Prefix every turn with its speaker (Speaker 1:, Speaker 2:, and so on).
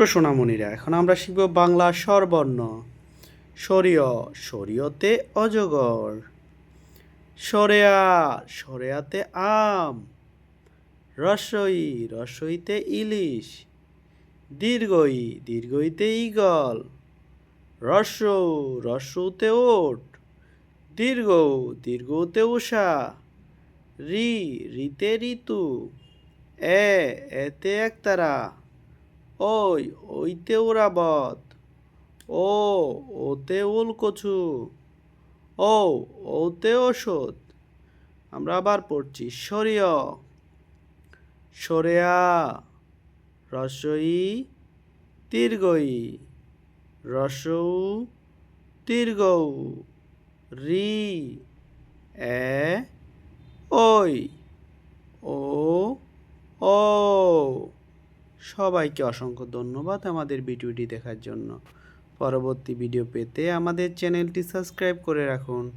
Speaker 1: সোনামণিরা, এখন আমরা শিখব বাংলা স্বরবর্ণ। সরিয়, সরিয়তে অজগর। সরেয়া, সরেয়াতে আম। রসই, রসইতে ইলিশ। দীর্ঘই, দীর্ঘইতে ঈগল। রস্যৌ, রস্যৌতে ওট। দীর্ঘ, দীর্ঘতে উষা। রি, রিতে ঋতু। এতে একতারা। ওই, ওইতে ওরাবত। ও, ওতে ওলকচু। ও, ওতে ওষুধ। আমরা আবার পড়ছি। সরিয়, সরেয়া, রসই, দীর্ঘই, রসৌ, দীর্ঘৌ, রি, এ, ওই, ও, ও। সবাইকে অসংখ্য ধন্যবাদ আমাদের ভিডিওটি দেখার জন্য। পরবর্তী ভিডিও পেতে আমাদের চ্যানেলটি সাবস্ক্রাইব করে রাখুন।